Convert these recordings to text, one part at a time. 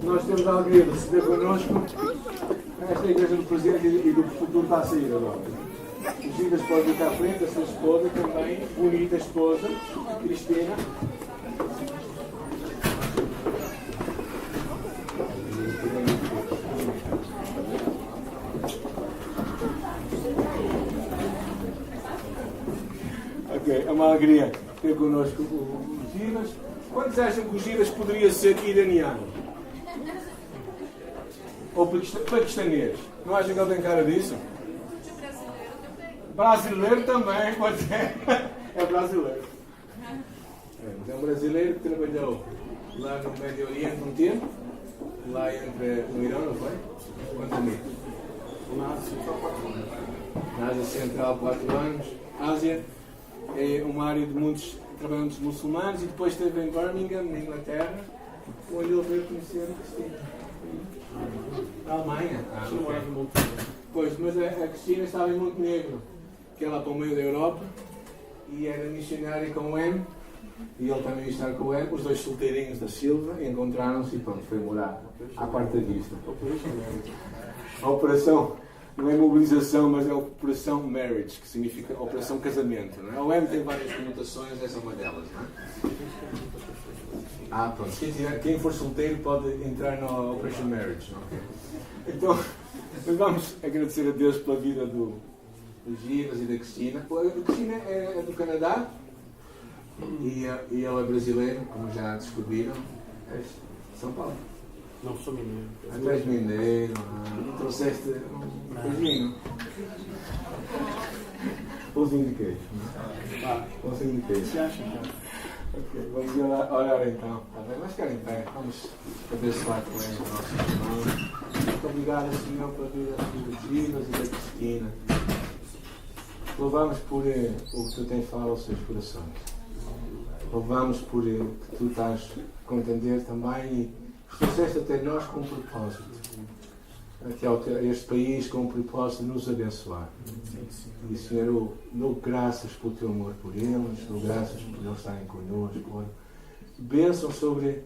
Nós temos a alegria de receber connosco esta igreja do presente e do futuro está a sair agora. Os Gidas podem vir cá à frente, a sua esposa também, bonita esposa, Cristina. Ok, é uma alegria ter connosco os Gidas. Quantos acham que os Gidas poderia ser iraniano? Ou paquistanês? Não acham que ele tem cara disso? Brasileiro também, pode ser. É brasileiro. É um brasileiro que trabalhou lá no Médio Oriente um tempo. Lá no Irão, não foi? Quanto na Ásia Central, 4 anos. Ásia é uma área de muitos trabalhantes muçulmanos e depois esteve em Birmingham, na Inglaterra, onde ele veio conhecer Cristina. Na Alemanha. Pois, mas a Cristina estava em Montenegro, que é lá para o meio da Europa, e era missionária com o M, e ele também ia estar com o M, os dois solteirinhos da Silva, encontraram-se e pronto, foi morar à quarta vista. A operação não é mobilização, mas é Operação Marriage, que significa Operação Casamento. Não é? O M tem várias conotações, essa é uma delas. Não é? Pronto. Quem for solteiro pode entrar na Operation Marriage. Não? Então, vamos agradecer a Deus pela vida dos Giras e da Cristina. A Cristina é do Canadá e ela é brasileira, como já descobriram. É São Paulo. Não sou mineiro. Tu és mineiro, trouxeste um coisinho. Pãozinho de queijo. Pãozinho de queijo. Você acha que Ok, vamos orar então. Tá bem? Mas ficar em pé. Vamos abençoar com ele o nosso irmão. Muito obrigado, Senhor, pela vida dos Giras e da Cristina. Louvamos por o que tu tens falado aos seus corações. Louvamos por que tu estás a contender também e trouxeste até nós com um propósito. Até a este país com um propósito de nos abençoar. E, Senhor, eu dou graças pelo teu amor por eles, dou graças por eles estarem connosco. Bênção sobre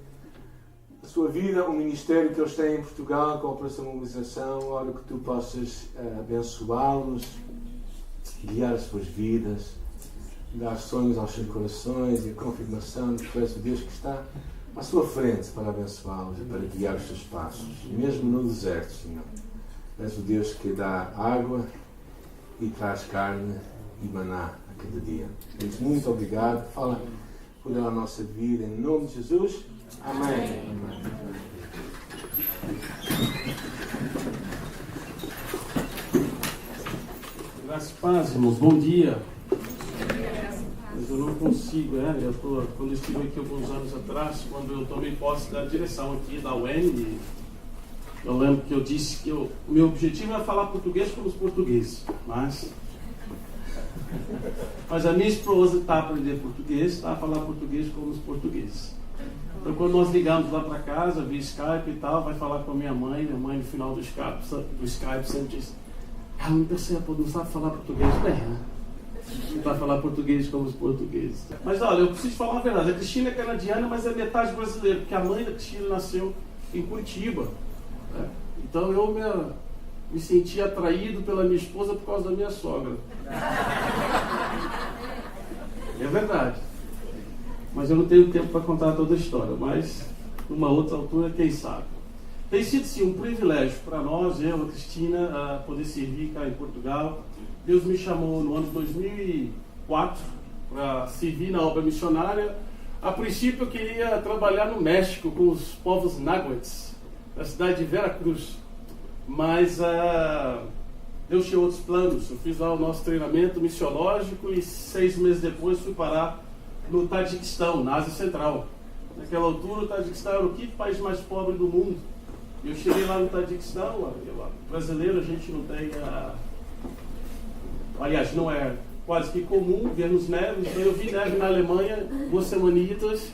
a sua vida, o ministério que eles têm em Portugal, com a Operação Mobilização. Oro que tu possas abençoá-los, guiar as suas vidas, dar sonhos aos seus corações e a confirmação de que tu és o Deus que está à sua frente para abençoá-los e para guiar os seus passos, mesmo no deserto, Senhor. És o Deus que dá água e traz carne e maná a cada dia. Por isso, muito obrigado. Fala por a nossa vida, em nome de Jesus. Amém. Graças a paz, irmãos. Bom dia. Mas eu não consigo, quando eu estive aqui alguns anos atrás, quando eu tomei posse da direção aqui da UEM, eu lembro que eu disse que o meu objetivo era falar português como os portugueses, mas a minha esposa está a aprender português, está a falar português como os portugueses. Então, quando nós ligamos lá para casa, via Skype e tal, vai falar com a minha mãe no final do Skype sempre diz: ela não percebe, não sabe falar português bem, né? Para falar português como os portugueses. Mas olha, eu preciso falar a verdade. A Cristina é canadiana, mas é metade brasileira, porque a mãe da Cristina nasceu em Curitiba. Né? Então eu me senti atraído pela minha esposa por causa da minha sogra. É verdade. Mas eu não tenho tempo para contar toda a história, mas numa outra altura, quem sabe. Tem sido sim um privilégio para nós, eu e a Cristina, poder servir cá em Portugal. Deus me chamou no ano de 2004 para servir na obra missionária. A princípio eu queria trabalhar no México com os povos náhuatls, da cidade de Veracruz. Mas Deus tinha outros planos. Eu fiz lá o nosso treinamento missiológico e 6 meses depois fui parar no Tajiquistão, na Ásia Central. Naquela altura o Tajiquistão era o quinto país mais pobre do mundo. Eu cheguei lá no Tajiquistão, brasileiro a gente não tem aliás, não é quase que comum vermos neve, então eu vi neve na Alemanha 2 semanitas,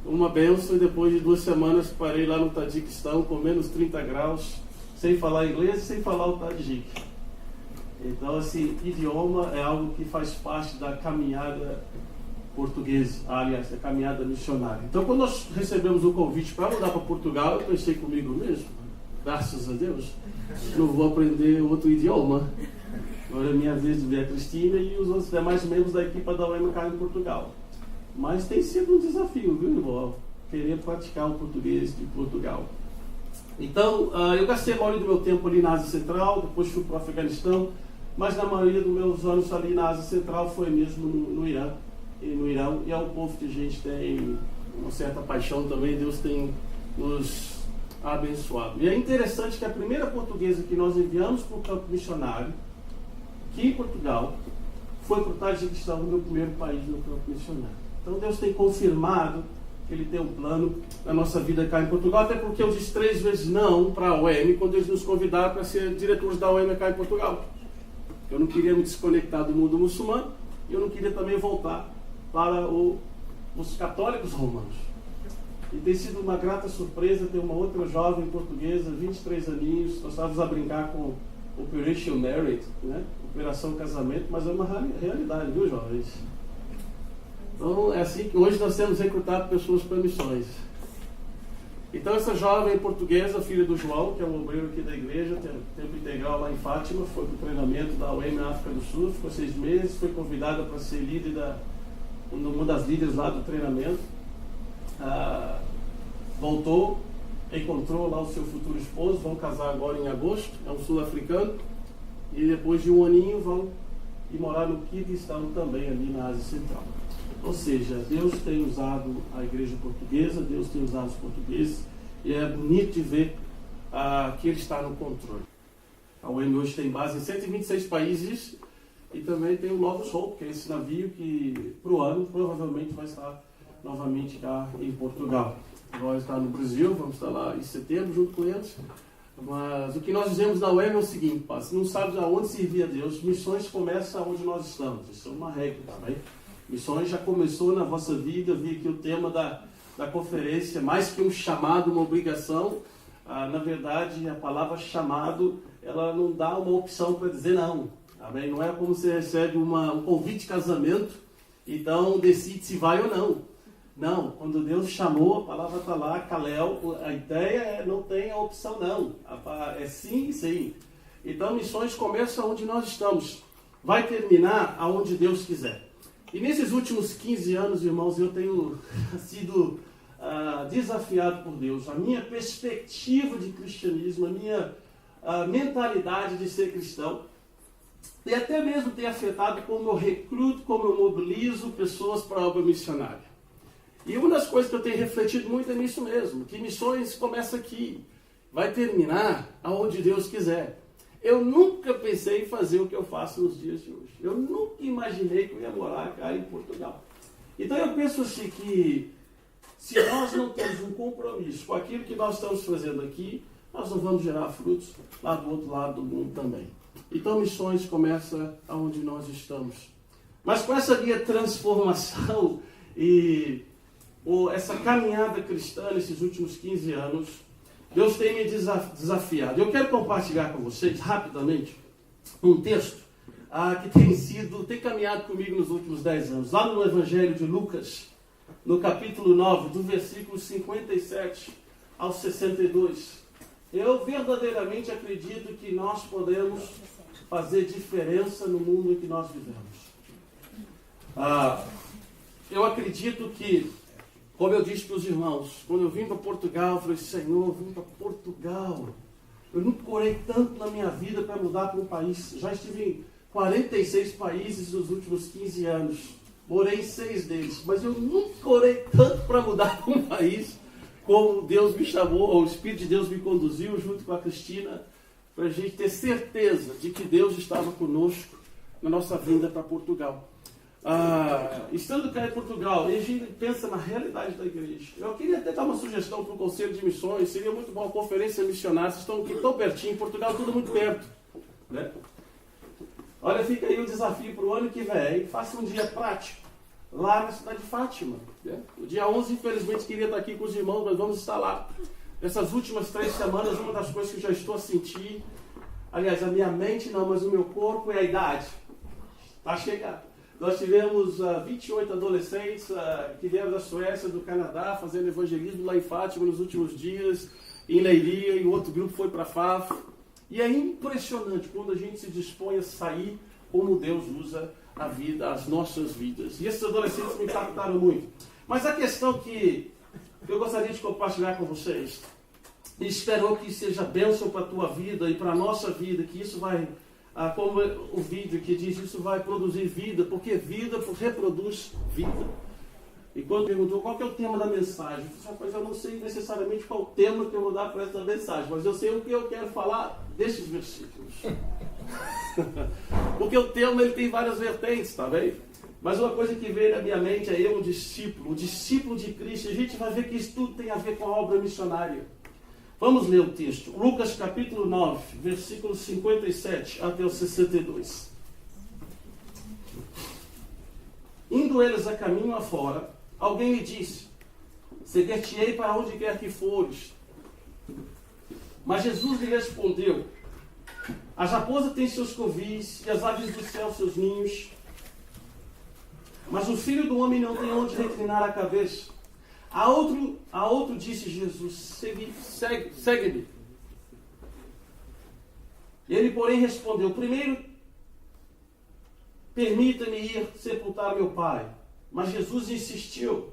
uma benção, e depois de 2 semanas parei lá no Tajiquistão com menos 30 graus, sem falar inglês e sem falar o Tajik. Então, assim, idioma é algo que faz parte da caminhada portugueses, aliás, a caminhada missionária. Então, quando nós recebemos o convite para mudar para Portugal, eu pensei comigo mesmo, graças a Deus, não vou aprender outro idioma. Agora é minha vez de ver a Cristina e os outros demais membros da equipe da UEMK em Portugal. Mas tem sido um desafio, viu, irmão? Querer praticar o português de Portugal. Então, eu gastei a maioria do meu tempo ali na Ásia Central, depois fui para o Afeganistão, mas na maioria dos meus anos ali na Ásia Central foi mesmo no Irã. E no Irã, e é um povo que a gente tem uma certa paixão também, Deus tem nos abençoado. E é interessante que a primeira portuguesa que nós enviamos para o campo missionário, aqui em Portugal, foi para o Tajiquistão, o meu primeiro país no campo missionário. Então Deus tem confirmado que Ele tem um plano na nossa vida cá em Portugal, até porque eu disse 3 vezes não para a UEM quando eles nos convidaram para ser diretores da UEM cá em Portugal. Eu não queria me desconectar do mundo muçulmano e eu não queria também voltar para os católicos romanos. E tem sido uma grata surpresa ter uma outra jovem portuguesa, 23 aninhos, nós estávamos a brincar com Operation Marriage, né? Operação Casamento, mas é uma realidade, viu, jovens? Então é assim que hoje nós temos recrutado pessoas para missões. Então essa jovem portuguesa, filha do João, que é um obreiro aqui da igreja, tem tempo integral lá em Fátima, foi para o treinamento da UEM na África do Sul, ficou 6 meses, foi convidada para ser líder uma das líderes lá do treinamento. Voltou, encontrou lá o seu futuro esposo, vão casar agora em agosto, é um sul-africano, e depois de um aninho vão ir morar no Kirguistão também, ali na Ásia Central. Ou seja, Deus tem usado a igreja portuguesa, Deus tem usado os portugueses, e é bonito de ver que Ele está no controle. A UEM hoje tem base em 126 países, e também tem o Novus Hope, que é esse navio que, para o ano, provavelmente vai estar novamente cá em Portugal. Agora está no Brasil, vamos estar lá em setembro junto com eles. Mas o que nós dizemos na UEM é o seguinte, se não sabe aonde servir a Deus, missões começam onde nós estamos. Isso é uma regra, tá bem? Missões já começou na vossa vida. Eu vi aqui o tema da conferência, mais que um chamado, uma obrigação. Na verdade, a palavra chamado, ela não dá uma opção para dizer não. Tá bem? Não é como você recebe um convite de casamento, então decide se vai ou não. Não, quando Deus chamou, a palavra está lá, Kalel, a ideia é não tem a opção não, é sim e sim. Então missões começam onde nós estamos, vai terminar aonde Deus quiser. E nesses últimos 15 anos, irmãos, eu tenho sido desafiado por Deus. A minha perspectiva de cristianismo, a minha mentalidade de ser cristão, e até mesmo tem afetado como eu recruto, como eu mobilizo pessoas para a obra missionária. E uma das coisas que eu tenho refletido muito é nisso mesmo, que missões começa aqui, vai terminar aonde Deus quiser. Eu nunca pensei em fazer o que eu faço nos dias de hoje. Eu nunca imaginei que eu ia morar cá em Portugal. Então eu penso assim que se nós não temos um compromisso com aquilo que nós estamos fazendo aqui, nós não vamos gerar frutos lá do outro lado do mundo também. Então missões começa aonde nós estamos. Mas com essa minha transformação e essa caminhada cristã nesses últimos 15 anos, Deus tem me desafiado. Eu quero compartilhar com vocês, rapidamente, um texto que tem caminhado comigo nos últimos 10 anos. Lá no Evangelho de Lucas, no capítulo 9, do versículo 57 ao 62. Eu verdadeiramente acredito que nós podemos fazer diferença no mundo em que nós vivemos. Eu acredito que, como eu disse para os irmãos, quando eu vim para Portugal, eu falei, Senhor, eu vim para Portugal. Eu nunca orei tanto na minha vida para mudar para um país. Já estive em 46 países nos últimos 15 anos. Morei em 6 deles. Mas eu nunca orei tanto para mudar para um país como Deus me chamou, o Espírito de Deus me conduziu junto com a Cristina, para a gente ter certeza de que Deus estava conosco na nossa vinda para Portugal. Estando cá em Portugal, e a gente pensa na realidade da igreja. Eu queria até dar uma sugestão para o Conselho de Missões. Seria muito bom a conferência missionária. Vocês estão aqui tão pertinho, em Portugal tudo muito perto, né? Olha, fica aí o desafio para o ano que vem. Faça um dia prático lá na cidade de Fátima, né? O dia 11, infelizmente, queria estar aqui com os irmãos, mas vamos estar lá. Nessas últimas 3 semanas, uma das coisas que eu já estou a sentir, aliás, a minha mente não, mas o meu corpo é a idade. Está chegando. Nós tivemos 28 adolescentes que vieram da Suécia, do Canadá, fazendo evangelismo lá em Fátima nos últimos dias, em Leiria, e o outro grupo foi para Faf. E é impressionante quando a gente se dispõe a sair, como Deus usa a vida, as nossas vidas. E esses adolescentes me impactaram muito. Mas a questão que eu gostaria de compartilhar com vocês, e espero que seja bênção para a tua vida e para a nossa vida, que isso vai, como o vídeo que diz, isso vai produzir vida, porque vida reproduz vida. E quando perguntou qual que é o tema da mensagem, eu não sei necessariamente qual o tema que eu vou dar para essa mensagem, mas eu sei o que eu quero falar desses versículos. Porque o tema ele tem várias vertentes, tá bem? Mas uma coisa que veio na minha mente é eu, um discípulo de Cristo. A gente vai ver que isso tudo tem a ver com a obra missionária. Vamos ler o texto. Lucas capítulo 9, versículos 57 até o 62. Indo eles a caminho afora, alguém lhe disse: seguir-te-ei para onde quer que fores. Mas Jesus lhe respondeu: as raposas têm seus covis e as aves do céu seus ninhos, mas o Filho do Homem não tem onde reclinar a cabeça. A outro disse Jesus: segue-me. Ele, porém, respondeu: primeiro, permita-me ir sepultar meu pai. Mas Jesus insistiu: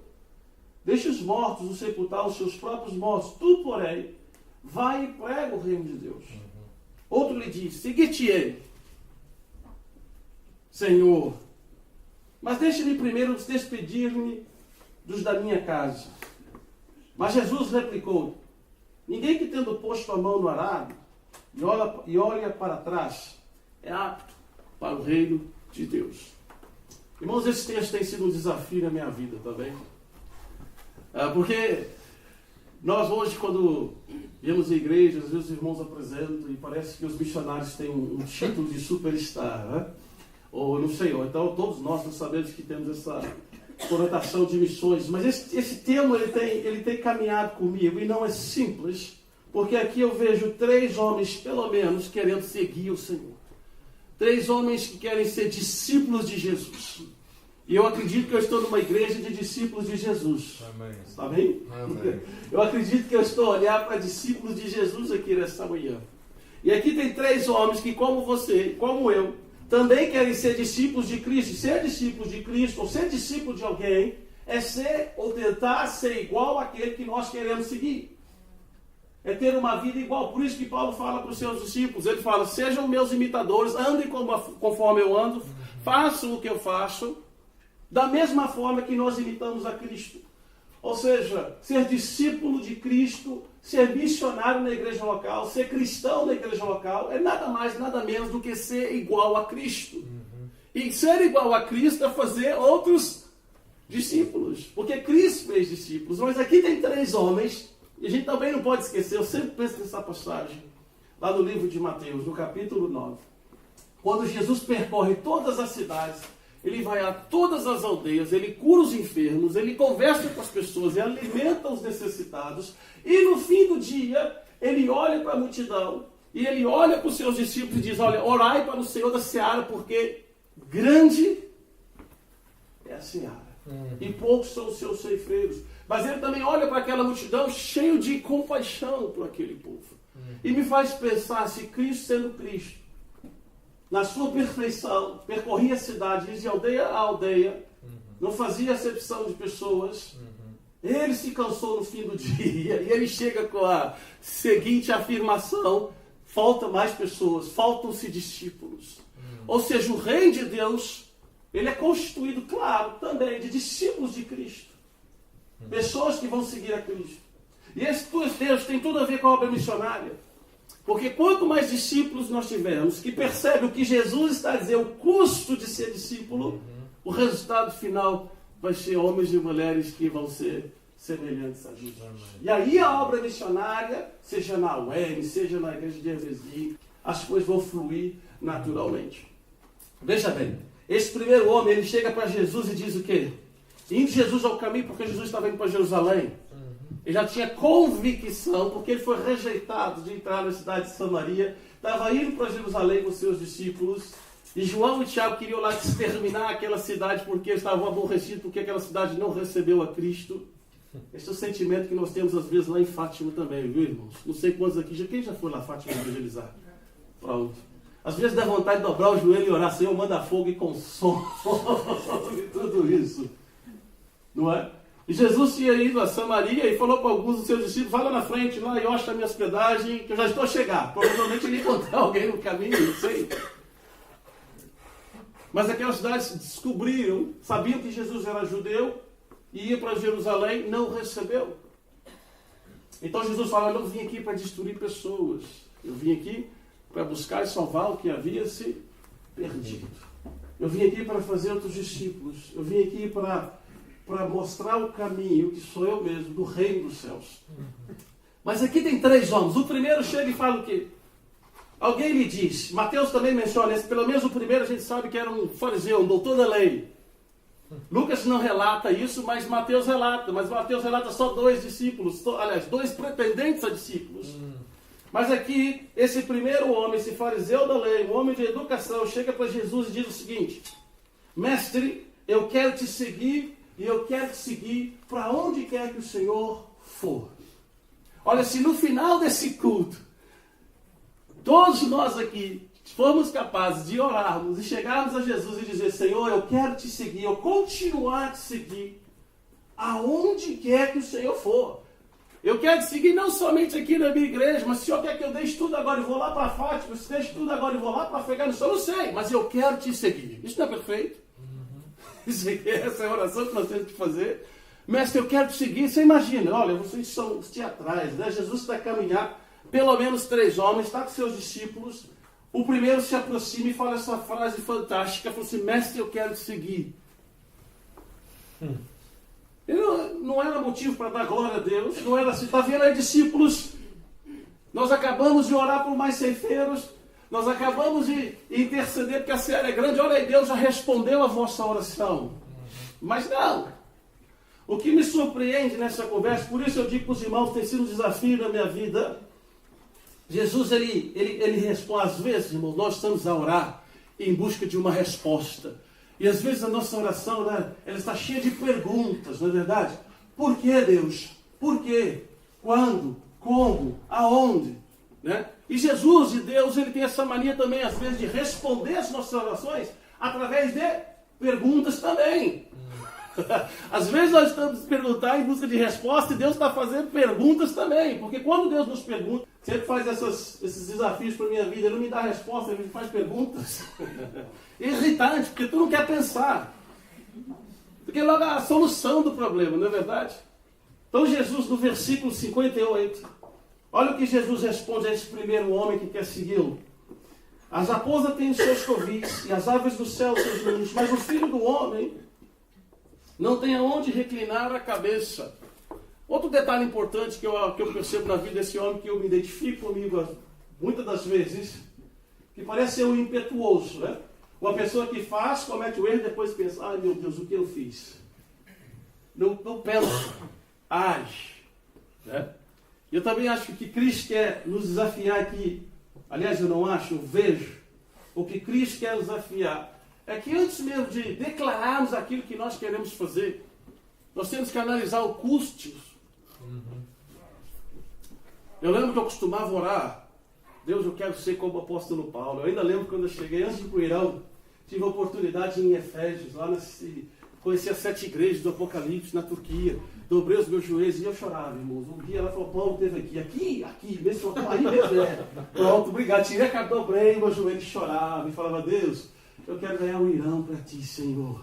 deixe os mortos o sepultar os seus próprios mortos. Tu, porém, vai e prega o reino de Deus. Outro lhe disse: seguir-te-ei, Senhor, mas deixe-me primeiro despedir-me dos da minha casa. Mas Jesus replicou: ninguém que tendo posto a mão no arado e olha para trás é apto para o reino de Deus. Irmãos, esse texto tem sido um desafio na minha vida também. Porque nós hoje, quando viemos à igreja, às vezes os irmãos apresentam e parece que os missionários têm um título de superstar, né? Ou não sei, ou então todos nós não sabemos que temos essa conotação de missões. Mas esse tema ele tem caminhado comigo e não é simples, porque aqui eu vejo 3 homens, pelo menos, querendo seguir o Senhor. 3 homens que querem ser discípulos de Jesus. E eu acredito que eu estou numa igreja de discípulos de Jesus. Amém. Está bem? Amém. Eu acredito que eu estou a olhar para discípulos de Jesus aqui nesta manhã. E aqui tem 3 homens que, como você, como eu, também querem ser discípulos de Cristo. Ser discípulos de Cristo, ou ser discípulo de alguém, é ser ou tentar ser igual àquele que nós queremos seguir. É ter uma vida igual. Por isso que Paulo fala para os seus discípulos. Ele fala: sejam meus imitadores, andem conforme eu ando, façam o que eu faço, da mesma forma que nós imitamos a Cristo. Ou seja, ser discípulo de Cristo, ser missionário na igreja local, ser cristão na igreja local, é nada mais, nada menos do que ser igual a Cristo. E ser igual a Cristo é fazer outros discípulos. Porque Cristo fez discípulos. Mas aqui tem 3 homens, e a gente também não pode esquecer, eu sempre penso nessa passagem, lá no livro de Mateus, no capítulo 9. Quando Jesus percorre todas as cidades, ele vai a todas as aldeias, ele cura os enfermos, ele conversa com as pessoas, ele alimenta os necessitados, e no fim do dia, ele olha para a multidão, e ele olha para os seus discípulos e diz: olha, orai para o Senhor da seara, porque grande é a seara, e poucos são os seus ceifeiros. Mas ele também olha para aquela multidão cheio de compaixão por aquele povo. E me faz pensar, se Cristo, sendo Cristo, na sua perfeição, percorria a cidade, de aldeia a aldeia, não fazia acepção de pessoas, ele se cansou no fim do dia, e ele chega com a seguinte afirmação: falta mais pessoas, faltam-se discípulos. Ou seja, o reino de Deus, ele é constituído, claro, também de discípulos de Cristo. Pessoas que vão seguir a Cristo. E esse Deus tem tudo a ver com a obra missionária. Porque quanto mais discípulos nós tivermos que percebem o que Jesus está a dizer, o custo de ser discípulo, o resultado final vai ser homens e mulheres que vão ser semelhantes a Jesus. E aí a obra missionária, seja na UEM, seja na igreja de Hermesia, as coisas vão fluir naturalmente. Veja bem, esse primeiro homem, ele chega para Jesus e diz o quê? Indo Jesus ao caminho, porque Jesus estava indo para Jerusalém. Ele já tinha convicção, porque ele foi rejeitado de entrar na cidade de Samaria, estava indo para Jerusalém com seus discípulos, E João e Tiago queriam lá exterminar aquela cidade porque eles estavam aborrecidos, porque aquela cidade não recebeu a Cristo. Esse é o sentimento que nós temos às vezes lá em Fátima também, viu, irmãos? Não sei quantos aqui, quem já foi lá Fátima evangelizar? Pronto. Às vezes dá vontade de dobrar o joelho e orar, Senhor, manda fogo e consome e tudo isso. Não é? E Jesus tinha ido a Samaria e falou para alguns dos seus discípulos, vai lá na frente, lá e hosta a minha hospedagem, que eu já estou a chegar. Provavelmente ele ia encontrar alguém no caminho, não sei. Mas aquelas cidades descobriram, sabiam que Jesus era judeu, e ia para Jerusalém, não recebeu. Então Jesus fala, eu não vim aqui para destruir pessoas, eu vim aqui para buscar e salvar o que havia se perdido. Eu vim aqui para fazer outros discípulos, eu vim aqui para mostrar o caminho, que sou eu mesmo, do reino dos céus. Mas aqui tem 3 homens, o primeiro chega e fala o quê? Alguém me diz, Mateus também menciona, pelo menos o primeiro a gente sabe que era um fariseu, um doutor da lei. Lucas não relata isso, mas Mateus relata. Mas Mateus relata só 2 discípulos, aliás, 2 pretendentes a discípulos. Mas aqui, esse primeiro homem, esse fariseu da lei, um homem de educação, chega para Jesus e diz o seguinte: Mestre, eu quero te seguir e eu quero te seguir para onde quer que o Senhor for. Olha, se no final desse culto, todos nós aqui formos capazes de orarmos e chegarmos a Jesus e dizer, Senhor, eu quero te seguir, eu continuar a te seguir, aonde quer que o Senhor for. Eu quero te seguir não somente aqui na minha igreja, mas se o Senhor quer que eu deixe tudo agora e vou lá para Fátima, se deixe tudo agora e vou lá para Afeganistão, eu não sei, mas eu quero te seguir. Isso não é perfeito? Essa é a oração que nós temos que fazer. Mestre, eu quero te seguir. Você imagina, olha, vocês são os teatrais, né? Jesus está a caminhar, pelo menos 3 homens, está com seus discípulos. O primeiro se aproxima e fala essa frase fantástica, fala assim, mestre, eu quero te seguir. Ele não era motivo para dar glória a Deus, não era assim, está vendo aí, discípulos, nós acabamos de orar por mais ceifeiros, nós acabamos de interceder porque a seara é grande, olha aí, Deus já respondeu a vossa oração. Mas não. O que me surpreende nessa conversa, por isso eu digo para os irmãos, tem sido um desafio na minha vida. Jesus, ele responde, às vezes, irmãos, nós estamos a orar em busca de uma resposta. E às vezes a nossa oração, né, ela está cheia de perguntas, não é verdade? Por que, Deus? Por quê? Quando? Como? Aonde? Né? E Jesus e Deus, ele tem essa mania também, às vezes, de responder as nossas orações através de perguntas também. Às vezes nós estamos perguntando em busca de resposta e Deus está fazendo perguntas também. Porque quando Deus nos pergunta, sempre faz esses desafios para a minha vida, ele não me dá resposta, ele me faz perguntas. É irritante, porque tu não quer pensar. Porque logo a solução do problema, não é verdade? Então Jesus, no versículo 58, olha o que Jesus responde a esse primeiro homem que quer segui-lo. As raposas têm os seus covis e as aves do céu seus ninhos, mas o filho do homem não tem aonde reclinar a cabeça. Outro detalhe importante que eu percebo na vida desse homem, que eu me identifico comigo muitas das vezes, que parece ser um impetuoso, né? Uma pessoa que faz, comete o erro e depois pensa, ai meu Deus, o que eu fiz? Não pensa, age. Né? Eu também acho que Cristo quer nos desafiar aqui. Aliás, eu não acho, eu vejo. O que Cristo quer nos desafiar é que antes mesmo de declararmos aquilo que nós queremos fazer, nós temos que analisar o custo. Eu lembro que eu costumava orar, Deus, eu quero ser como o apóstolo Paulo. Eu ainda lembro quando eu cheguei, antes de ir para o Irão, tive a oportunidade em Efésios, lá conheci as 7 igrejas do Apocalipse na Turquia. Dobrei os meus joelhos e eu chorava, irmãos. Um dia ela falou, Paulo teve aqui, mesmo aí mesmo é. Pronto, obrigado. Tirei a cara, dobrei meus joelhos e chorava. E falava, Deus, eu quero ganhar um Irão para ti, Senhor.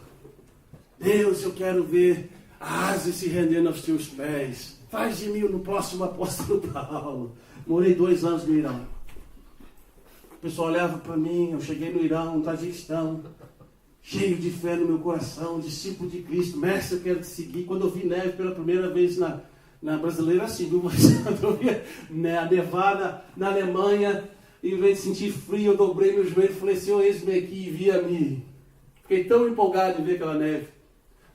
Deus, eu quero ver a Ásia se rendendo aos teus pés. Faz de mim no próximo apóstolo Paulo. Morei 2 anos no Irão. O pessoal olhava para mim, eu cheguei no Irão, no Tajiquistão, cheio de fé no meu coração, discípulo de Cristo, mestre, eu quero te seguir. Quando eu vi neve pela primeira vez na brasileira, assim, viu? Mas quando eu vi a nevada na Alemanha, em vez de sentir frio, eu dobrei meu joelho e falei, Senhor, eis-me aqui, envia-me. Fiquei tão empolgado em ver aquela neve.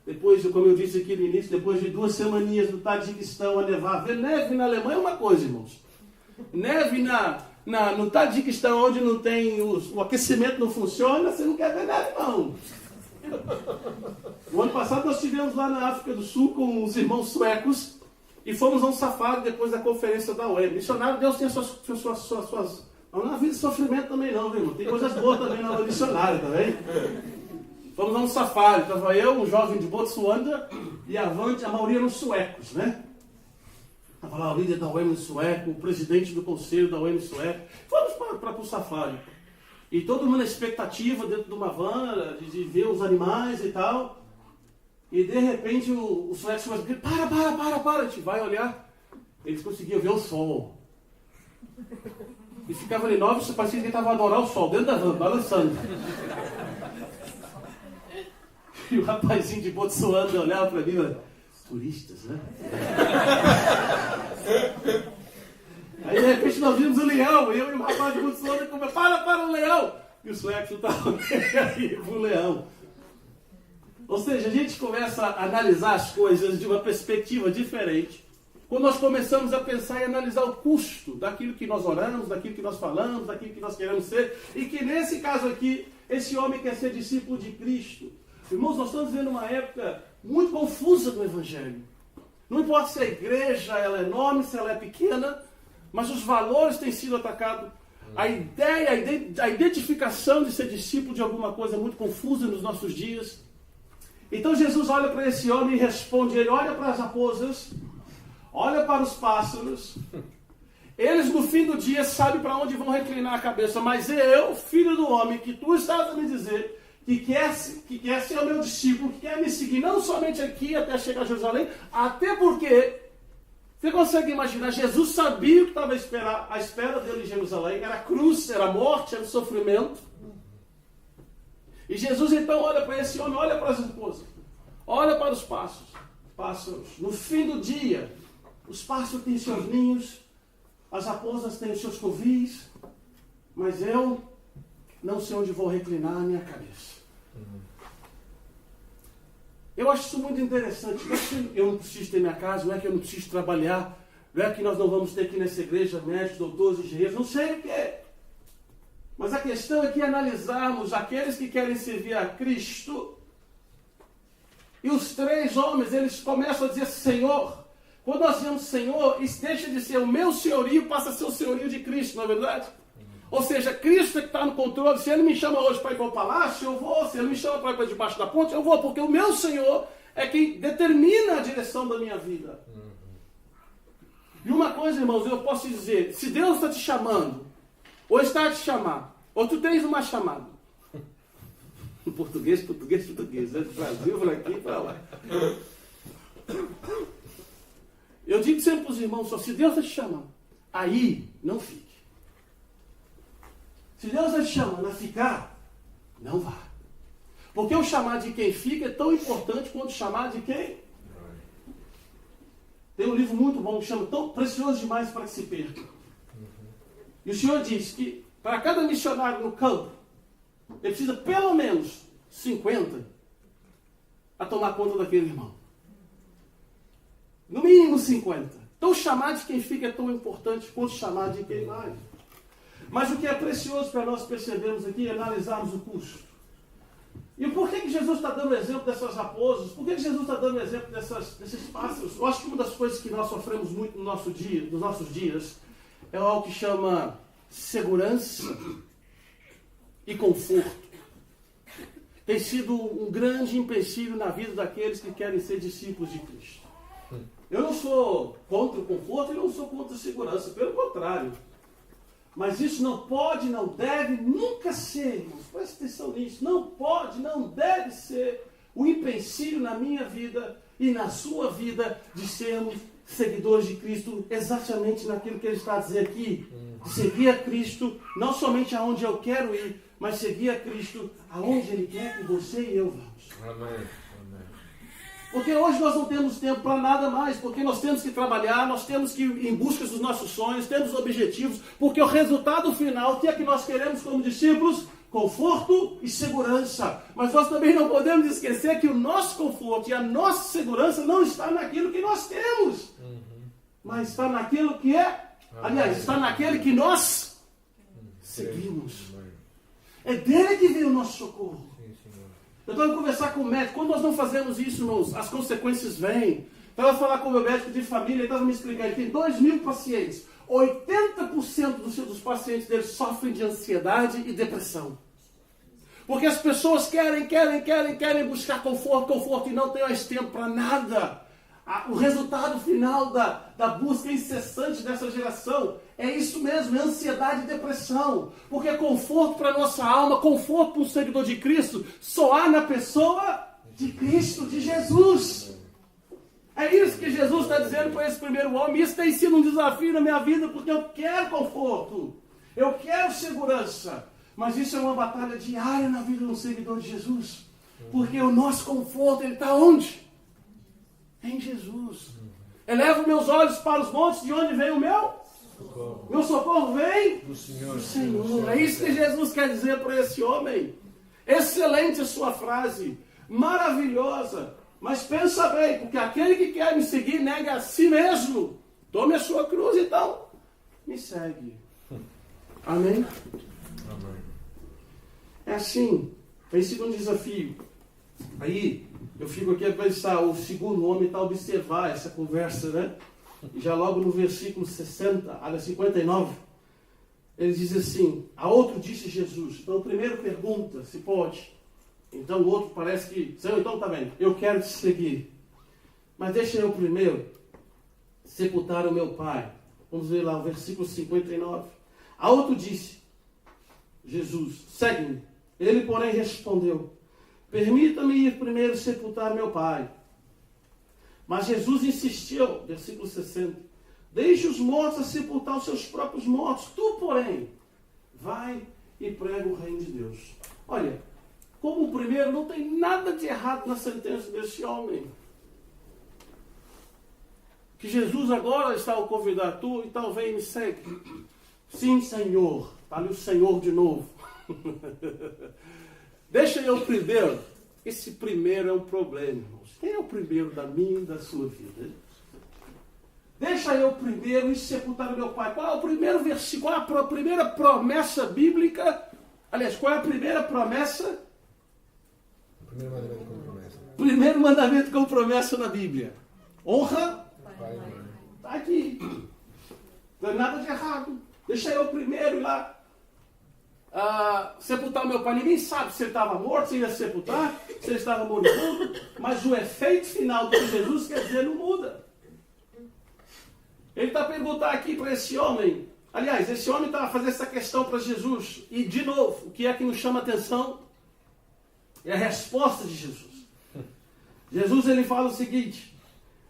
Depois, como eu disse aqui no início, depois de 2 semaninhas no Tajiquistão a nevar, ver neve na Alemanha é uma coisa, irmãos. Neve no Tadiquistão, onde não tem o aquecimento não funciona, você não quer ver nada, não. O ano passado nós estivemos lá na África do Sul com os irmãos suecos e fomos a um safari depois da conferência da UEM. Missionário, Deus tem suas não é vida de sofrimento também não, viu, irmão? Tem coisas boas também na missionária também. Fomos a um safari, estava eu, um jovem de Botsuanda e a maioria eram suecos, né? Estava lá o líder da UEM sueco, o presidente do conselho da UEM sueco. Fomos para o safari. E todo mundo na expectativa dentro de uma van, de ver os animais e tal. E de repente o sueco começa a gritar, para, a gente vai olhar. Eles conseguiam ver o sol. E ficava ali 9, parecia que ele estava a adorar o sol, dentro da van, balançando. E o rapazinho de Botsuanda olhava para mim e falava, turistas, né? Aí de repente nós vimos o leão, eu e o rapaz de Botsuanda comemos, para o leão! E o sueco estava aí pro leão. Ou seja, a gente começa a analisar as coisas de uma perspectiva diferente quando nós começamos a pensar e analisar o custo daquilo que nós oramos, daquilo que nós falamos, daquilo que nós queremos ser, e que nesse caso aqui, esse homem quer ser discípulo de Cristo. Irmãos, nós estamos vivendo uma época muito confusa do Evangelho. Não importa se a igreja ela é enorme, se ela é pequena, mas os valores têm sido atacados. A ideia, a identificação de ser discípulo de alguma coisa é muito confusa nos nossos dias. Então Jesus olha para esse homem e responde, ele olha para as raposas, olha para os pássaros, eles no fim do dia sabem para onde vão reclinar a cabeça, mas eu, filho do homem, que tu estás a me dizer, que quer ser o meu discípulo, que quer me seguir, não somente aqui até chegar a Jerusalém, até porque, você consegue imaginar, Jesus sabia o que estava à espera dele em Jerusalém, era a cruz, era a morte, era o sofrimento. E Jesus então olha para esse homem, olha para as raposas, olha para os pássaros. No fim do dia, os pássaros têm seus ninhos, as raposas têm os seus covis, mas eu não sei onde vou reclinar a minha cabeça. Eu acho isso muito interessante. Não é que eu não preciso ter minha casa, não é que eu não preciso trabalhar, não é que nós não vamos ter aqui nessa igreja médicos, doutores, engenheiros, não sei o que é. Mas a questão é que analisarmos aqueles que querem servir a Cristo, e os três homens, eles começam a dizer Senhor. Quando nós dizemos Senhor, isso deixa de ser o meu senhorio, passa a ser o senhorio de Cristo, não é verdade? Ou seja, Cristo é que está no controle. Se Ele me chama hoje para ir para o palácio, eu vou. Se Ele me chama para ir para debaixo da ponte, eu vou. Porque o meu Senhor é quem determina a direção da minha vida. E uma coisa, irmãos, eu posso dizer. Se Deus está te chamando, ou está a te chamar, ou tu tens uma chamada. Português. Né? Do Brasil, para aqui e para lá. Eu digo sempre para os irmãos, só se Deus está te chamando, aí não fique. Se Deus está te chamando a ficar, não vá. Porque o chamar de quem fica é tão importante quanto o chamar de quem? Tem um livro muito bom que chama Tão Precioso Demais para que se perca. E o Senhor diz que para cada missionário no campo, ele precisa pelo menos 50 a tomar conta daquele irmão. No mínimo 50. Então o chamar de quem fica é tão importante quanto o chamar de quem vai. Mas o que é precioso para nós percebermos aqui é analisarmos o custo. E por que Jesus está dando exemplo dessas raposas? Por que Jesus está dando exemplo desses pássaros? Eu acho que uma das coisas que nós sofremos muito nos nossos dias é algo que chama segurança e conforto. Tem sido um grande empecilho na vida daqueles que querem ser discípulos de Cristo. Eu não sou contra o conforto e não sou contra a segurança, pelo contrário. Mas isso não pode, não deve, nunca ser, irmãos, preste atenção nisso, não pode, não deve ser o empecilho na minha vida e na sua vida de sermos seguidores de Cristo, exatamente naquilo que ele está a dizer aqui. Seguir a Cristo, não somente aonde eu quero ir, mas seguir a Cristo aonde Ele quer que você e eu vamos. Amém. Porque hoje nós não temos tempo para nada mais, porque nós temos que trabalhar, nós temos que ir em busca dos nossos sonhos, temos objetivos, porque o resultado final, o que é que nós queremos como discípulos? Conforto e segurança. Mas nós também não podemos esquecer que o nosso conforto e a nossa segurança não está naquilo que nós temos, mas está naquilo que é, aliás, está naquele que nós seguimos. É dele que vem o nosso socorro. Eu estava a conversar com o médico. Quando nós não fazemos isso, irmãos, as consequências vêm. Estava a falar com o meu médico de família, ele estava me explicando. Ele tem 2.000 pacientes. 80% dos pacientes dele sofrem de ansiedade e depressão. Porque as pessoas querem buscar conforto e não tem mais tempo para nada. O resultado final da busca incessante dessa geração é isso mesmo, é ansiedade e depressão. Porque conforto para a nossa alma, conforto para um seguidor de Cristo, só há na pessoa de Cristo, de Jesus. É isso que Jesus está dizendo para esse primeiro homem. Isso tem sido um desafio na minha vida, porque eu quero conforto, eu quero segurança. Mas isso é uma batalha diária na vida de um seguidor de Jesus. Porque o nosso conforto, ele está onde? Em Jesus. Elevo meus olhos para os montes, de onde vem o meu? Socorro. Meu socorro vem do Senhor. É isso que Jesus quer dizer para esse homem. Excelente a sua frase, maravilhosa. Mas pensa bem, porque aquele que quer me seguir nega a si mesmo. Tome a sua cruz, então me segue. Amém? Amém. É assim, tem sido um desafio. Aí, eu fico aqui a pensar, o segundo homem está a observar essa conversa, né? E já logo no versículo 59, ele diz assim, a outro disse Jesus. Então o primeiro pergunta se pode. Então o outro parece que, Senhor, então tá bem, eu quero te seguir. Mas deixa eu primeiro sepultar o meu pai. Vamos ver lá o versículo 59. A outro disse, Jesus, segue-me. Ele, porém, respondeu, permita-me ir primeiro sepultar meu pai. Mas Jesus insistiu, versículo 60, deixe os mortos a sepultar os seus próprios mortos. Tu, porém, vai e prega o reino de Deus. Olha, como o primeiro, não tem nada de errado na sentença desse homem. Que Jesus agora está a convidar tu, então vem e me segue. Sim, Senhor. Está ali o Senhor de novo. Deixa eu primeiro. Esse primeiro é um problema, irmãos. Quem é o primeiro da minha e da sua vida? Deixa eu primeiro ir sepultar o meu pai. Qual é o primeiro versículo? Qual é a primeira promessa bíblica? Aliás, qual é a primeira promessa? Primeiro mandamento com promessa. Primeiro mandamento com promessa na Bíblia. Honra. Está aqui. Não é nada de errado. Deixa eu primeiro ir lá sepultar o meu pai. Ninguém sabe se ele estava morto, se ele ia sepultar, se ele estava moribundo, mas o efeito final de Jesus, quer dizer, não muda. Ele está a perguntar aqui para esse homem. Aliás, esse homem está a fazer essa questão para Jesus. E, de novo, o que é que nos chama a atenção? É a resposta de Jesus. Jesus, ele fala o seguinte,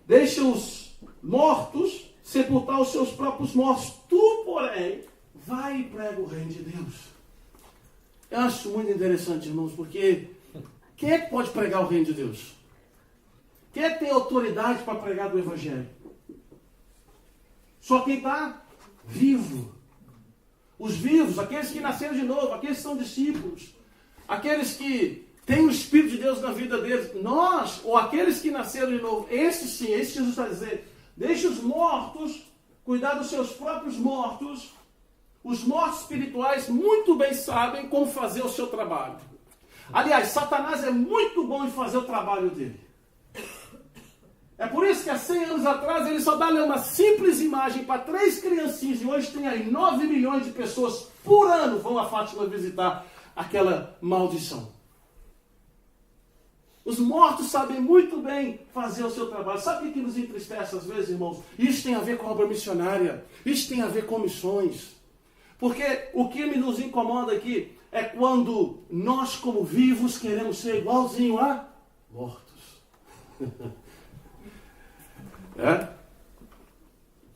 deixa os mortos sepultar os seus próprios mortos. Tu, porém, vai e prega o reino de Deus. Eu acho muito interessante, irmãos, porque quem é que pode pregar o reino de Deus? Quem é que tem autoridade para pregar do Evangelho? Só quem está vivo. Os vivos, aqueles que nasceram de novo, aqueles que são discípulos, aqueles que têm o Espírito de Deus na vida deles. Nós, ou aqueles que nasceram de novo, esses sim, esse Jesus está dizendo, deixe os mortos cuidar dos seus próprios mortos. Os mortos espirituais muito bem sabem como fazer o seu trabalho. Aliás, Satanás é muito bom em fazer o trabalho dele. É por isso que há 100 anos atrás ele só dá uma simples imagem para 3 criancinhas e hoje tem aí 9 milhões de pessoas por ano vão a Fátima visitar aquela maldição. Os mortos sabem muito bem fazer o seu trabalho. Sabe o que nos entristece às vezes, irmãos? Isso tem a ver com a obra missionária. Isso tem a ver com missões. Porque o que nos incomoda aqui é quando nós, como vivos, queremos ser igualzinho a mortos.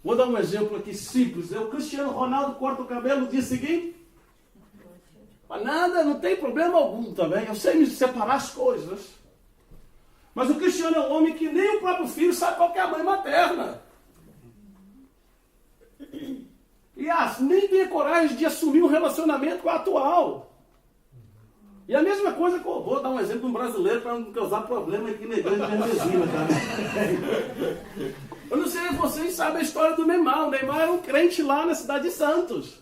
Vou dar um exemplo aqui simples. O Cristiano Ronaldo corta o cabelo no dia seguinte. Mas nada, não tem problema algum também. Eu sei me separar as coisas. Mas o Cristiano é um homem que nem o próprio filho sabe qual que é a mãe materna. E nem tem coragem de assumir um relacionamento com a atual. E a mesma coisa, vou dar um exemplo de um brasileiro para não causar problema aqui na igreja de Argentina, tá? Eu não sei se vocês sabem a história do Neymar. O Neymar era um crente lá na cidade de Santos.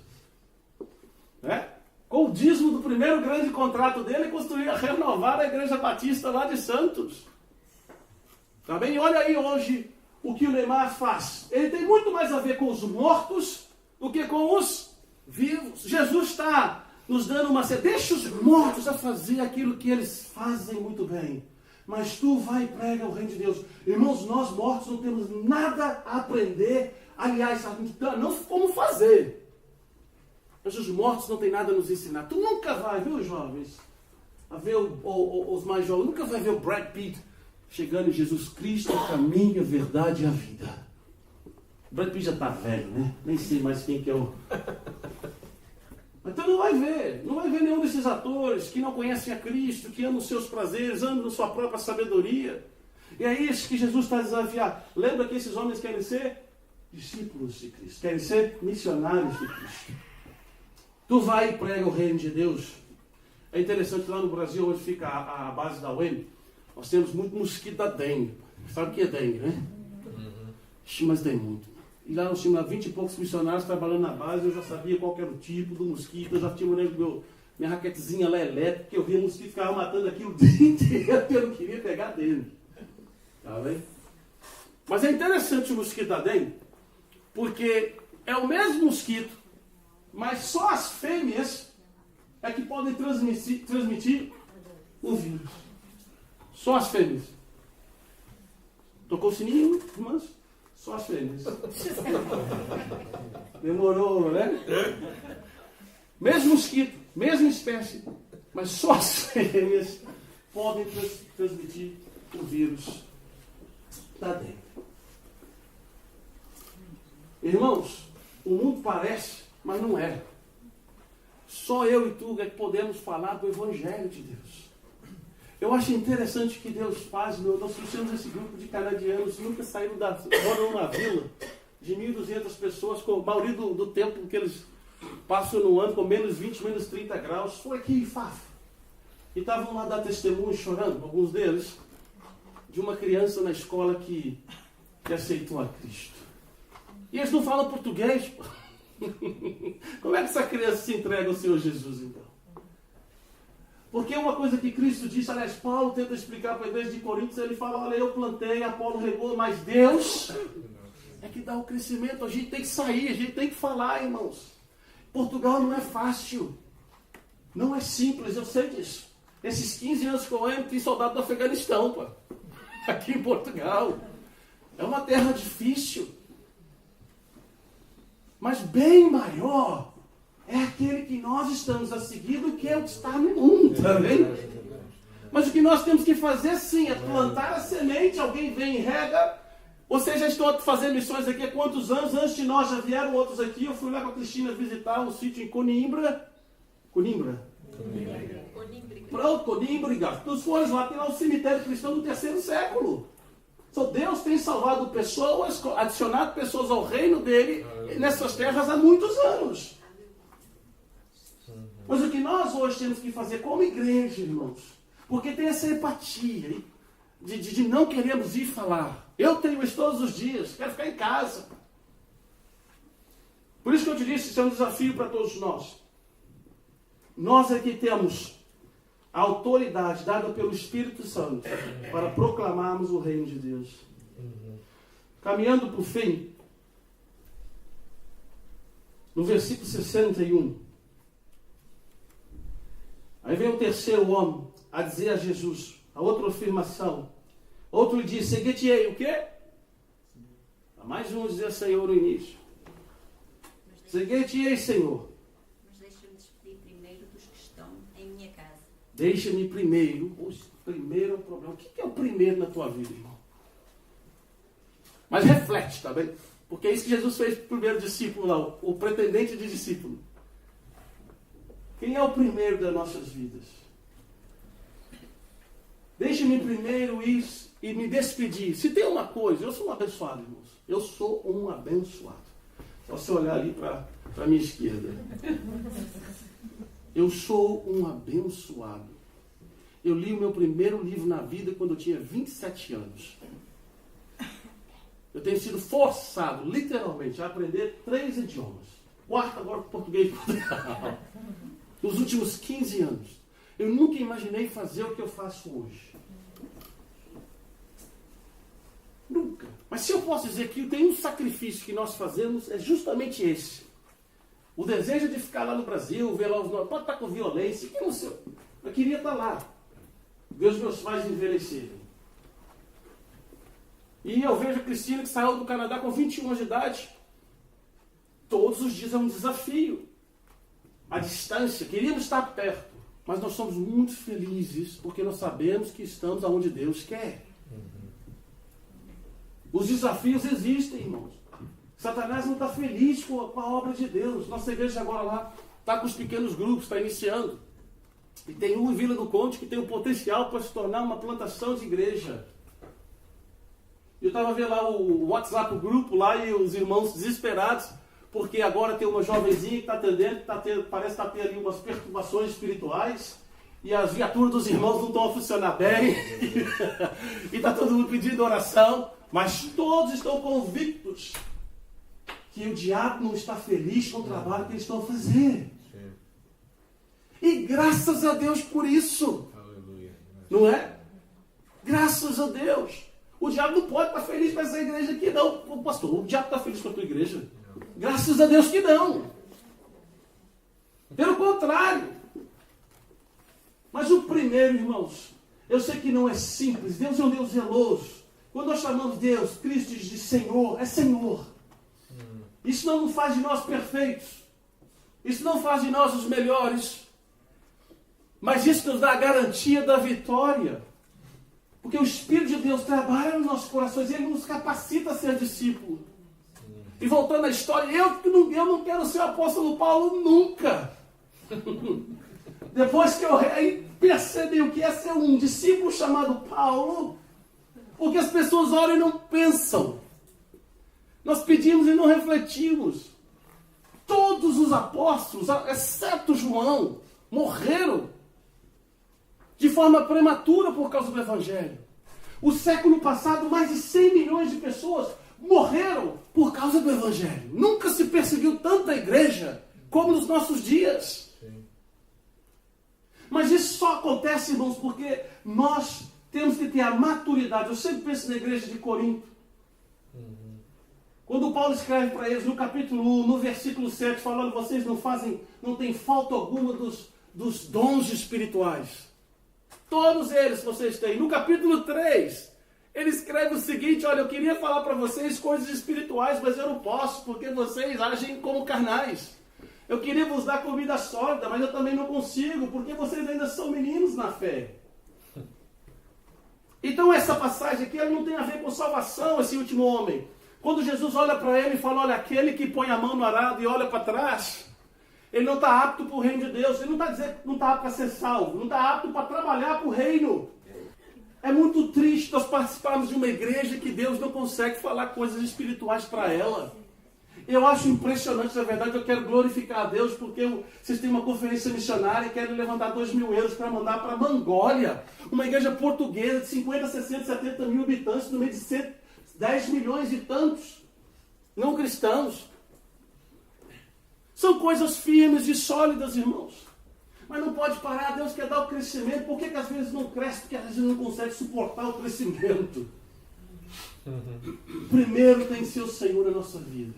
né? Com o dízimo do primeiro grande contrato dele, construir, renovar a Igreja Batista lá de Santos. Tá bem? Olha aí hoje o que o Neymar faz. Ele tem muito mais a ver com os mortos do que com os vivos. Jesus está nos dando uma... Deixa os mortos a fazer aquilo que eles fazem muito bem. Mas tu vai e prega o reino de Deus. Irmãos, nós mortos não temos nada a aprender. Aliás, não como fazer. Mas os mortos não têm nada a nos ensinar. Tu nunca vai, viu, jovens? A ver os mais jovens. Nunca vai ver o Brad Pitt chegando em Jesus Cristo, o caminho, a verdade e a vida. O Brad Pitt já está velho, né? Nem sei mais quem que é o... Então não vai ver nenhum desses atores que não conhecem a Cristo, que amam os seus prazeres, amam sua própria sabedoria. E é isso que Jesus está desafiando. Lembra que esses homens querem ser discípulos de Cristo, querem ser missionários de Cristo. Tu vai e prega o reino de Deus. É interessante que lá no Brasil, onde fica a base da UEM, nós temos muito mosquito da dengue. Sabe o que é dengue, né? Mas tem muito. E lá nós tínhamos 20 e poucos missionários trabalhando na base, eu já sabia qual era o tipo do mosquito, eu já tinha minha raquetezinha lá elétrica, que eu via o mosquito ficava matando aquilo o dia inteiro, que eu não queria pegar dengue. Tá bem? Mas é interessante o mosquito da dengue, porque é o mesmo mosquito, mas só as fêmeas é que podem transmitir o vírus. Só as fêmeas. Tocou o sininho, irmãs? Só as fêmeas. Demorou, né? Mesmo mosquito, mesma espécie, mas só as fêmeas podem transmitir o vírus da dengue. Irmãos, o mundo parece, mas não é. Só eu e tu é que podemos falar do Evangelho de Deus. Eu acho interessante que Deus faz, nós trouxemos esse grupo de canadianos, nunca saíram moram numa vila de 1.200 pessoas, com a maioria do tempo que eles passam no ano com menos 20, menos 30 graus, foi aqui em Faf. E estavam lá dar testemunho, chorando, alguns deles, de uma criança na escola que aceitou a Cristo. E eles não falam português, pô. Como é que essa criança se entrega ao Senhor Jesus, então? Porque uma coisa que Cristo disse, aliás, Paulo tenta explicar para a igreja de Coríntios, ele fala, olha, eu plantei, Apolo regou, mas Deus é que dá o crescimento. A gente tem que sair, a gente tem que falar, irmãos. Portugal não é fácil, não é simples, eu sei disso. Esses 15 anos que eu amo, tem soldado do Afeganistão, pô. Aqui em Portugal. É uma terra difícil. Mas bem maior é aquele que nós estamos a seguir do que é o que está no mundo, tá vendo? Mas o que nós temos que fazer sim é plantar a semente, alguém vem e rega. Vocês já estão fazendo missões aqui há quantos anos? Antes de nós já vieram outros aqui. Eu fui lá com a Cristina visitar um sítio em Coimbra. Pronto, Coimbra. Nós fomos lá, tem lá um cemitério cristão do 3º século. Então Deus tem salvado pessoas, adicionado pessoas ao reino dele nessas terras há muitos anos. Mas o que nós hoje temos que fazer como igreja, irmãos, porque tem essa empatia de não queremos ir falar. Eu tenho isso todos os dias, quero ficar em casa. Por isso que eu te disse, isso é um desafio para todos nós. Nós é que temos a autoridade dada pelo Espírito Santo para proclamarmos o reino de Deus. Caminhando para o fim, no versículo 61, aí vem o terceiro homem a dizer a Jesus, a outra afirmação. Outro lhe diz, seguir-te-ei, o quê? Mais um dizer Senhor no início. Seguir-te-ei, Senhor. Mas deixa-me despedir primeiro dos que estão em minha casa. Deixa-me primeiro. O primeiro é o problema. O que é o primeiro na tua vida, irmão? Mas reflete, tá bem? Porque é isso que Jesus fez para o primeiro discípulo lá, o pretendente de discípulo. Quem é o primeiro das nossas vidas? Deixe-me primeiro ir e me despedir. Se tem uma coisa, eu sou um abençoado, irmãos. Eu sou um abençoado. Só você olhar ali para a minha esquerda. Eu sou um abençoado. Eu li o meu primeiro livro na vida quando eu tinha 27 anos. Eu tenho sido forçado, literalmente, a aprender 3 idiomas. 4 agora português e Portugal. nos últimos 15 anos, eu nunca imaginei fazer o que eu faço hoje. Nunca. Mas se eu posso dizer que tem um sacrifício que nós fazemos, é justamente esse. O desejo de ficar lá no Brasil, ver lá os nossos... Pode estar com violência, que não sei. Eu queria estar lá. Ver os meus pais envelhecerem. E eu vejo a Cristina que saiu do Canadá com 21 anos de idade. Todos os dias é um desafio. A distância, queríamos estar perto. Mas nós somos muito felizes porque nós sabemos que estamos onde Deus quer. Os desafios existem, irmãos. Satanás não está feliz com a obra de Deus. Nossa igreja agora lá está com os pequenos grupos, está iniciando. E tem um em Vila do Conde que tem o potencial para se tornar uma plantação de igreja. Eu estava vendo lá o WhatsApp, o grupo lá, e os irmãos desesperados, porque agora tem uma jovenzinha que está atendendo, parece estar tendo ali umas perturbações espirituais, e as viaturas dos irmãos não estão a funcionar bem, e está todo mundo pedindo oração, mas todos estão convictos que o diabo não está feliz com o trabalho que eles estão a fazer. Sim. E graças a Deus por isso. Aleluia. Não é? Graças a Deus. O diabo não pode estar feliz com essa igreja aqui, não. Pastor, o diabo está feliz com a tua igreja? Não. Graças a Deus que não. Pelo contrário. Mas o primeiro, irmãos, eu sei que não é simples. Deus é um Deus zeloso. Quando nós chamamos Deus, Cristo de Senhor, é Senhor. Isso não faz de nós perfeitos. Isso não faz de nós os melhores. Mas isso nos dá a garantia da vitória. Porque o Espírito de Deus trabalha nos nossos corações e Ele nos capacita a ser discípulo. E voltando à história, eu não quero ser o apóstolo Paulo nunca. Depois que eu percebi o que é ser um discípulo chamado Paulo, porque as pessoas oram e não pensam. Nós pedimos e não refletimos. Todos os apóstolos, exceto João, morreram de forma prematura por causa do Evangelho. O século passado, mais de 100 milhões de pessoas morreram por causa do Evangelho. Nunca se perseguiu tanta igreja como nos nossos dias. Sim. Mas isso só acontece, irmãos, porque nós temos que ter a maturidade. Eu sempre penso na igreja de Corinto. Quando Paulo escreve para eles no capítulo 1, no versículo 7, falando, vocês não têm falta alguma dos dons espirituais. Todos eles vocês têm. No capítulo 3, ele escreve o seguinte, olha, eu queria falar para vocês coisas espirituais, mas eu não posso, porque vocês agem como carnais. Eu queria vos dar comida sólida, mas eu também não consigo, porque vocês ainda são meninos na fé. Então essa passagem aqui, ela não tem a ver com salvação, esse último homem. Quando Jesus olha para ele e fala, olha, aquele que põe a mão no arado e olha para trás, ele não está apto para o reino de Deus. Ele não está dizendo que não está apto para ser salvo, não está apto para trabalhar para o reino. É muito triste nós participarmos de uma igreja que Deus não consegue falar coisas espirituais para ela. Eu acho impressionante, na verdade, eu quero glorificar a Deus, porque vocês têm uma conferência missionária e querem levantar 2.000 euros para mandar para Mongólia, uma igreja portuguesa de 50, 60, 70 mil habitantes, no meio de 10 milhões e tantos não cristãos. São coisas firmes e sólidas, irmãos. Mas não pode parar. Deus quer dar o crescimento. Por que às vezes não cresce? Porque às vezes não consegue suportar o crescimento. Primeiro tem que ser o Senhor na nossa vida.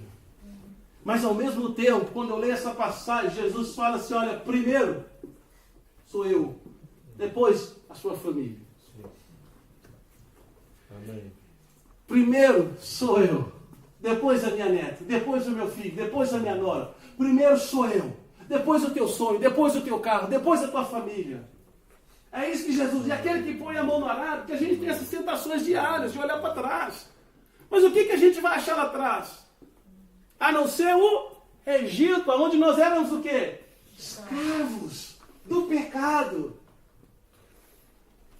Mas ao mesmo tempo, quando eu leio essa passagem, Jesus fala assim, olha, primeiro sou eu, depois a sua família. Amém. Primeiro sou eu, depois a minha neta, depois o meu filho, depois a minha nora. Primeiro sou eu, depois o teu sonho, depois o teu carro, depois a tua família. É isso que Jesus... E aquele que põe a mão no arado, que a gente tem essas tentações diárias de olhar para trás. Mas o que a gente vai achar lá atrás? A não ser o Egito, onde nós éramos o quê? Escravos do pecado.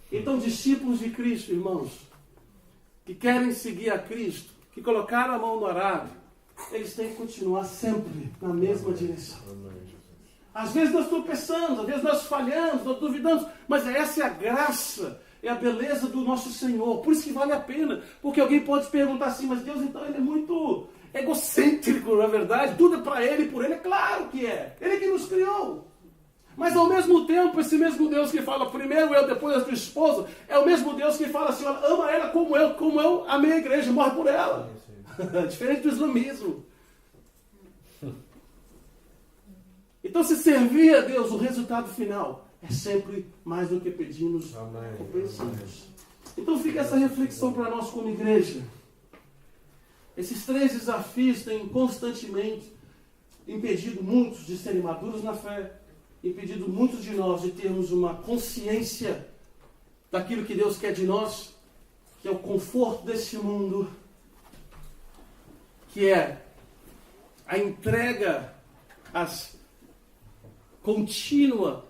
Então, discípulos de Cristo, irmãos, que querem seguir a Cristo, que colocaram a mão no arado, eles têm que continuar sempre na mesma direção. Às vezes nós tropeçamos, às vezes nós falhamos, nós duvidamos, mas essa é a graça, é a beleza do nosso Senhor. Por isso que vale a pena, porque alguém pode perguntar assim, mas Deus então ele é muito egocêntrico, na verdade, tudo é para Ele e por Ele. É claro que é, Ele que nos criou. Mas ao mesmo tempo, esse mesmo Deus que fala primeiro eu, depois a tua esposa, é o mesmo Deus que fala assim, olha, ama ela como eu amei a igreja, morre por ela. Diferente do islamismo. Então, se servir a Deus, o resultado final é sempre mais do que pedimos ou pensamos. Então fica essa reflexão para nós como igreja. Esses 3 desafios têm constantemente impedido muitos de serem maduros na fé, impedido muitos de nós de termos uma consciência daquilo que Deus quer de nós, que é o conforto desse mundo, que é a entrega contínua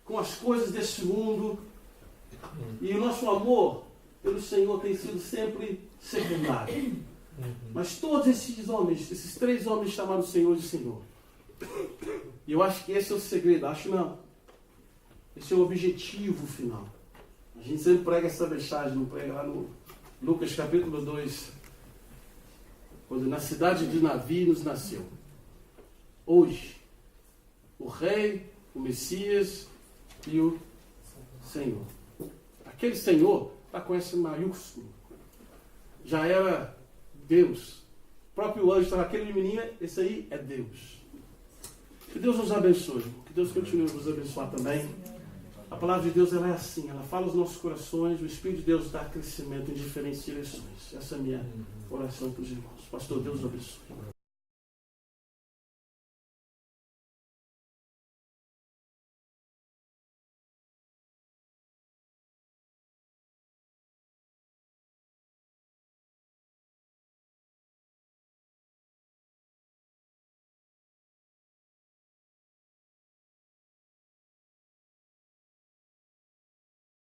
com as coisas desse mundo, e o nosso amor pelo Senhor tem sido sempre secundário. Mas todos esses homens, esses 3 homens chamaram o Senhor de Senhor. E eu acho que esse é o segredo. Acho não. Esse é o objetivo final. A gente sempre prega essa mensagem, não prega lá no Lucas capítulo 2. Quando na cidade de Davi nos nasceu. Hoje, o Rei, o Messias e o Senhor. Aquele Senhor está com esse maiúsculo. Já era Deus. O próprio anjo estava aquele menininho, esse aí é Deus. Que Deus nos abençoe. Que Deus continue a nos abençoar também. A palavra de Deus ela é assim, ela fala aos nossos corações, o Espírito de Deus dá crescimento em diferentes direções. Essa é a minha oração para os irmãos. Pastor, Deus abençoe.